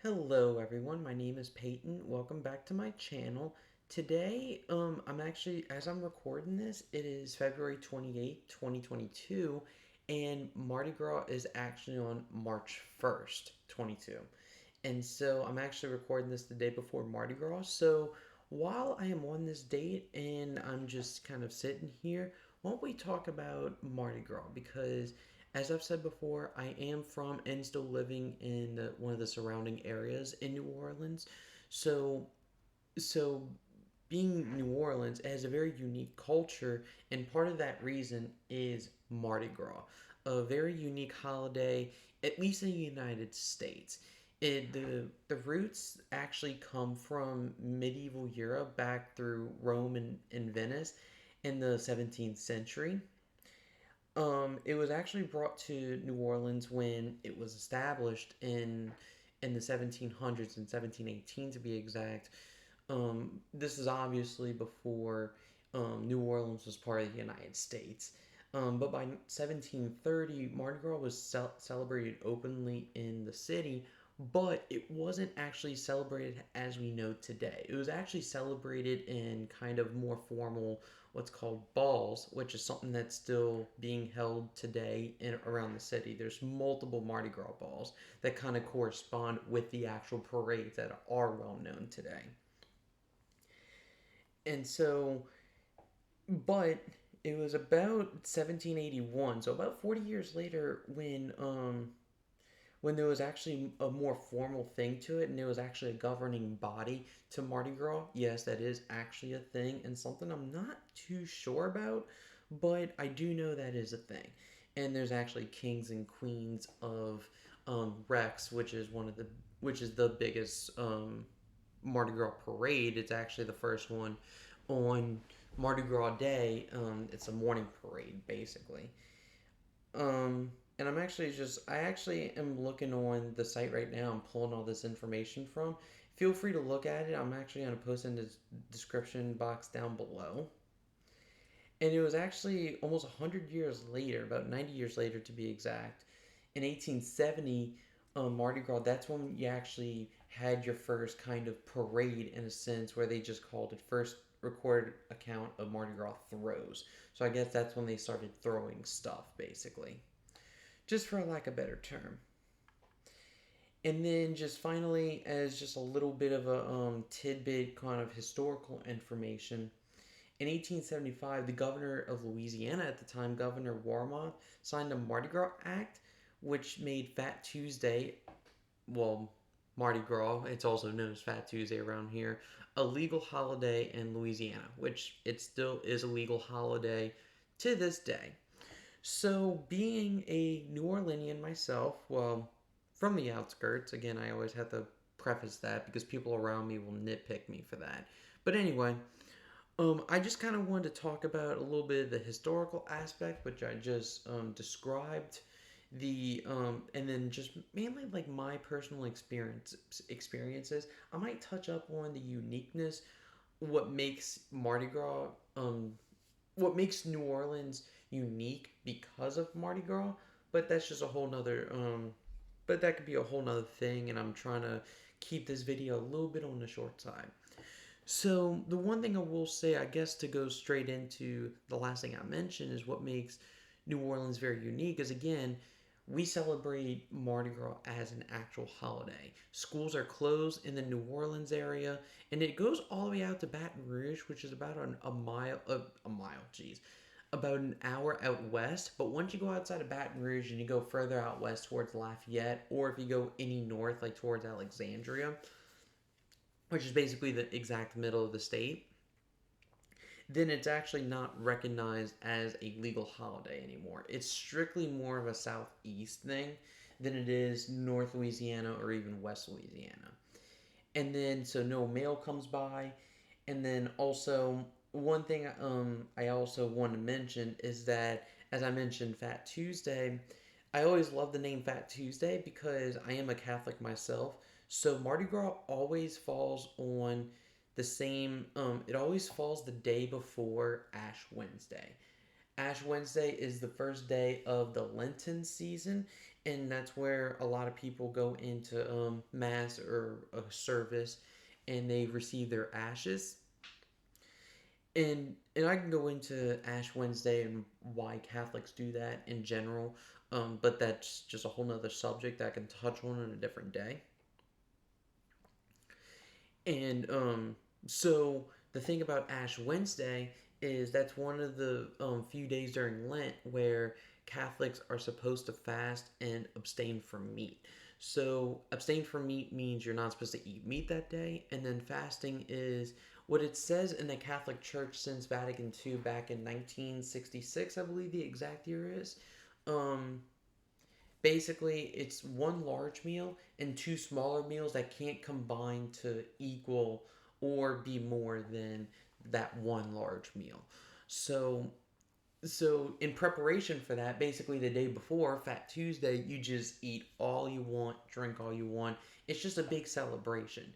Hello everyone, my name is Peyton. Welcome back to my channel. Today, I'm actually, as I'm recording this, it is February 28th, 2022, and Mardi Gras is actually on March 1st, 22. And so I'm actually recording this the day before Mardi Gras. So while I am on this date and I'm just kind of sitting here, why don't we talk about Mardi Gras? Because as I've said before, I am from and still living in one of the surrounding areas in New Orleans. So, so being New Orleans, it has a very unique culture, and part of that reason is Mardi Gras, a very unique holiday, at least in the United States. The roots actually come from medieval Europe back through Rome and Venice in the 17th century. It was actually brought to New Orleans when it was established in the 1700s and 1718 to be exact. This is obviously before New Orleans was part of the United States. But by 1730, Mardi Gras was celebrated openly in the city, but it wasn't actually celebrated as we know today. It was actually celebrated in kind of more formal, what's called balls, which is something that's still being held today in around the city. There's multiple Mardi Gras balls that kind of correspond with the actual parades that are well known today. And so, but it was about 1781, so about 40 years later, when there was actually a more formal thing to it, and there was actually a governing body to Mardi Gras. Yes, that is actually a thing, and something I'm not too sure about, but I do know that is a thing. And there's actually kings and queens of Rex, which is the biggest Mardi Gras parade. It's actually the first one on Mardi Gras Day. It's a morning parade, basically. And I actually am looking on the site right now. I'm pulling all this information from. Feel free to look at it. I'm actually going to post in the description box down below. And it was actually almost 100 years later, about 90 years later to be exact, in 1870, Mardi Gras, that's when you actually had your first kind of parade in a sense where they just called it first recorded account of Mardi Gras throws. So I guess that's when they started throwing stuff, basically. Just for lack of a better term. And then just finally, as just a little bit of a tidbit kind of historical information, in 1875, the governor of Louisiana at the time, Governor Warmoth, signed a Mardi Gras Act, which made Fat Tuesday, well, Mardi Gras, it's also known as Fat Tuesday around here, a legal holiday in Louisiana, which it still is a legal holiday to this day. So, being a New Orleanian myself, well, from the outskirts, again, I always have to preface that because people around me will nitpick me for that. But anyway, I just kind of wanted to talk about a little bit of the historical aspect, which I just described, and then just mainly like my personal experiences. I might touch up on the uniqueness, what makes Mardi Gras, what makes New Orleans unique because of Mardi Gras, but that's just a whole nother but that could be a whole nother thing, and I'm trying to keep this video a little bit on the short side. So the one thing I will say, I guess, to go straight into the last thing I mentioned, is what makes New Orleans very unique is, again, we celebrate Mardi Gras as an actual holiday. Schools are closed in the New Orleans area, and it goes all the way out to Baton Rouge, which is about a mile, geez, about an hour out west. But once you go outside of Baton Rouge and you go further out west towards Lafayette, or if you go any north, like towards Alexandria, which is basically the exact middle of the state, then it's actually not recognized as a legal holiday anymore. It's strictly more of a southeast thing than it is North Louisiana or even West Louisiana. And then, so no mail comes by. And then also, one thing I also want to mention is that, as I mentioned, Fat Tuesday, I always love the name Fat Tuesday because I am a Catholic myself. So Mardi Gras always falls on the same, it always falls the day before Ash Wednesday. Ash Wednesday is the first day of the Lenten season, and that's where a lot of people go into mass or a service, and they receive their ashes. And I can go into Ash Wednesday and why Catholics do that in general, but that's just a whole nother subject that I can touch on a different day. And so the thing about Ash Wednesday is that's one of the few days during Lent where Catholics are supposed to fast and abstain from meat. So abstain from meat means you're not supposed to eat meat that day, and then fasting is what it says in the Catholic Church since Vatican II back in 1966, I believe the exact year is. Um, Basically it's one large meal and two smaller meals that can't combine to equal or be more than that one large meal. So so in preparation for that, basically the day before Fat Tuesday, you just eat all you want, drink all you want. It's just a big celebration.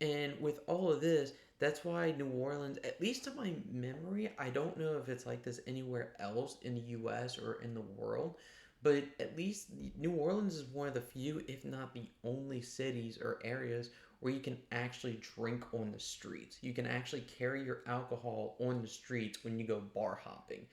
And with all of this, that's why New Orleans, at least to my memory, I don't know if it's like this anywhere else in the US or in the world, but at least New Orleans is one of the few, if not the only cities or areas where you can actually drink on the streets. You can actually carry your alcohol on the streets when you go bar hopping.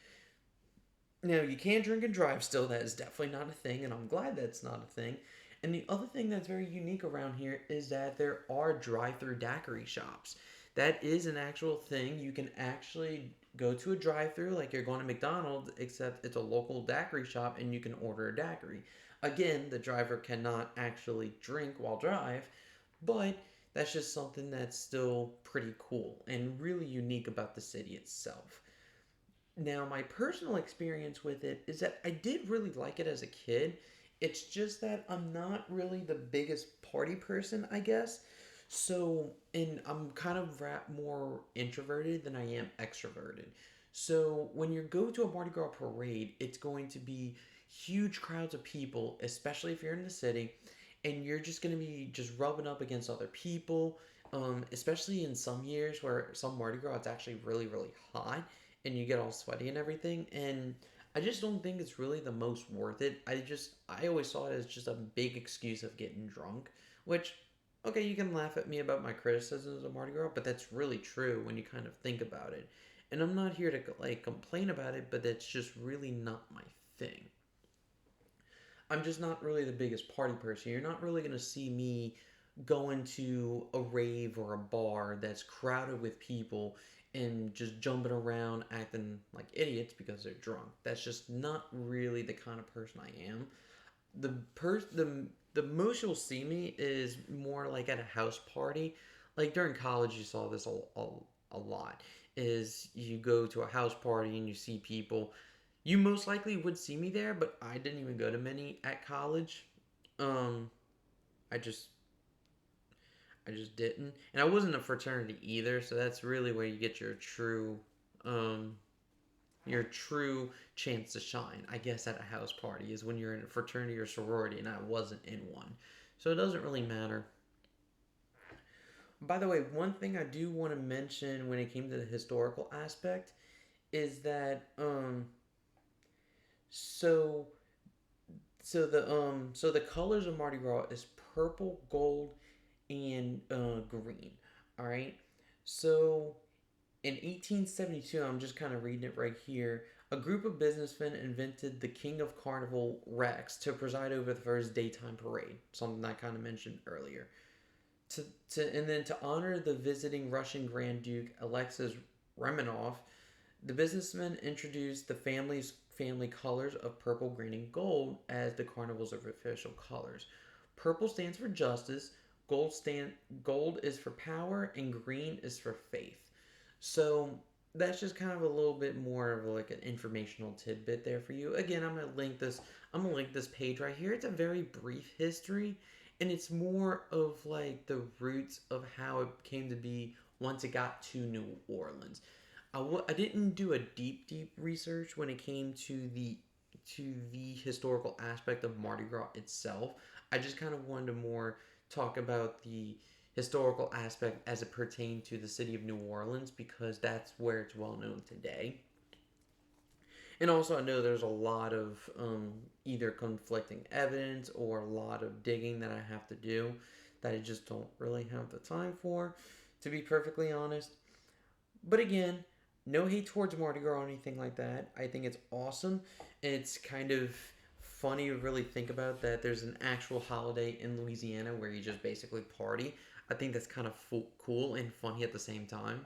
Now, you can drink and drive still. That is definitely not a thing, and I'm glad that's not a thing. And the other thing that's very unique around here is that there are drive through daiquiri shops. That is an actual thing. You can actually go to a drive through like you're going to McDonald's, except it's a local daiquiri shop and you can order a daiquiri. Again, the driver cannot actually drink while drive, but that's just something that's still pretty cool and really unique about the city itself. Now, my personal experience with it is that I did really like it as a kid. It's just that I'm not really the biggest party person, I guess. So, and I'm kind of more introverted than I am extroverted. So, when you go to a Mardi Gras parade, it's going to be huge crowds of people, especially if you're in the city, and you're just going to be just rubbing up against other people. Especially in some years where some Mardi Gras it's actually really, really hot and you get all sweaty and everything. And I just don't think it's really the most worth it. I always saw it as just a big excuse of getting drunk, which, okay, you can laugh at me about my criticisms of Mardi Gras, but that's really true when you kind of think about it. And I'm not here to like complain about it, but that's just really not my thing. I'm just not really the biggest party person. You're not really going to see me going to a rave or a bar that's crowded with people and just jumping around acting like idiots because they're drunk. That's just not really the kind of person I am. The most you'll see me is more like at a house party. Like during college you saw this a lot. Is you go to a house party and you see people, you most likely would see me there, but I didn't even go to many at college. Um, I just I just didn't, and I wasn't a fraternity either. So that's really where you get um, your true chance to shine. I guess at a house party is when you're in a fraternity or sorority, and I wasn't in one, so it doesn't really matter. By the way, one thing I do want to mention when it came to the historical aspect is that so so the colors of Mardi Gras is purple, gold, and green. All right. So in 1872, I'm just kind of reading it right here. A group of businessmen invented the King of Carnival Rex to preside over the first daytime parade, something I kind of mentioned earlier. To, and then to honor the visiting Russian Grand Duke Alexis Remenov, the businessmen introduced the family colors of purple, green, and gold as the carnival's official colors. Purple stands for justice, gold stand gold is for power, and green is for faith. So that's just kind of a little bit more of like an informational tidbit there for you. Again, I'm gonna link this page right here. It's a very brief history, and it's more of like the roots of how it came to be once it got to New Orleans. I didn't do a deep research when it came to the historical aspect of Mardi Gras itself. I just kind of wanted to more talk about the historical aspect as it pertained to the city of New Orleans because that's where it's well known today. And also, I know there's a lot of either conflicting evidence or a lot of digging that I have to do that I just don't really have the time for, to be perfectly honest. But again, no hate towards Mardi Gras or anything like that. I think it's awesome. It's kind of funny to really think about that there's an actual holiday in Louisiana where you just basically party. I think that's kind of cool and funny at the same time.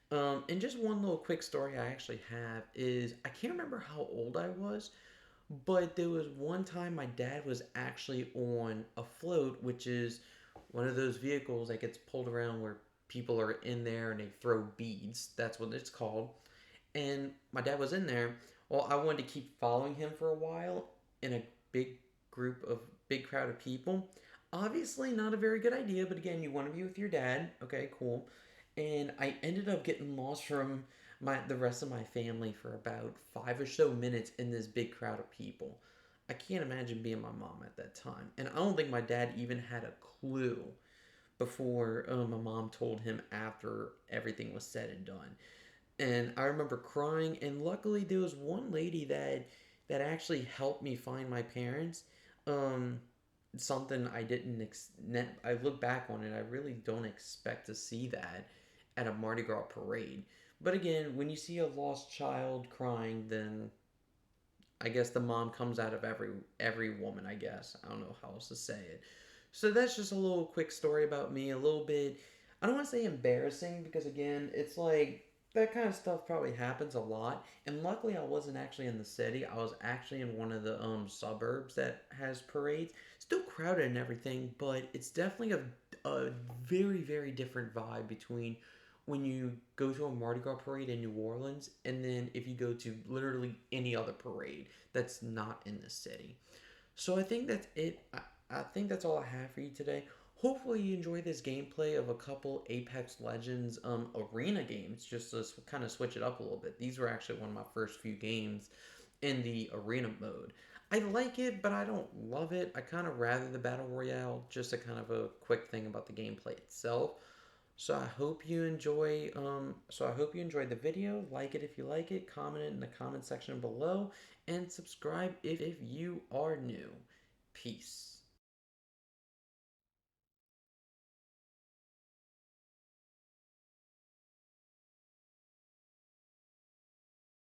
And just one little quick story I actually have is I can't remember how old I was, but there was one time my dad was actually on a float, which is one of those vehicles that gets pulled around where people are in there and they throw beads. That's what it's called. And my dad was in there. Well, I wanted to keep following him for a while in a big group of big crowd of people. Obviously, not a very good idea, but again, you want to be with your dad. Okay, cool. And I ended up getting lost from the rest of my family for about 5 or so minutes in this big crowd of people. I can't imagine being my mom at that time, and I don't think my dad even had a clue before my mom told him after everything was said and done. And I remember crying, and luckily there was one lady that actually helped me find my parents. Um, Something I didn't I look back on it, I really don't expect to see that at a Mardi Gras parade. But again, when you see a lost child crying, then I guess the mom comes out of every woman, I guess. I don't know how else to say it. So that's just a little quick story about me, a little bit, I don't want to say embarrassing because again, it's like that kind of stuff probably happens a lot. And luckily I wasn't actually in the city. I was actually in one of the suburbs that has parades. Still crowded and everything, but it's definitely a very very different vibe between when you go to a Mardi Gras parade in New Orleans and then if you go to literally any other parade that's not in the city. So I think that's it. I think that's all I have for you today. Hopefully you enjoy this gameplay of a couple Apex Legends arena games just to kind of switch it up a little bit. These were actually one of my first few games in the arena mode. I like it, but I don't love it. I kind of rather the Battle Royale, just a kind of a quick thing about the gameplay itself. So I hope you enjoyed the video. Like it if you like it, comment it in the comment section below, and subscribe if you are new. Peace.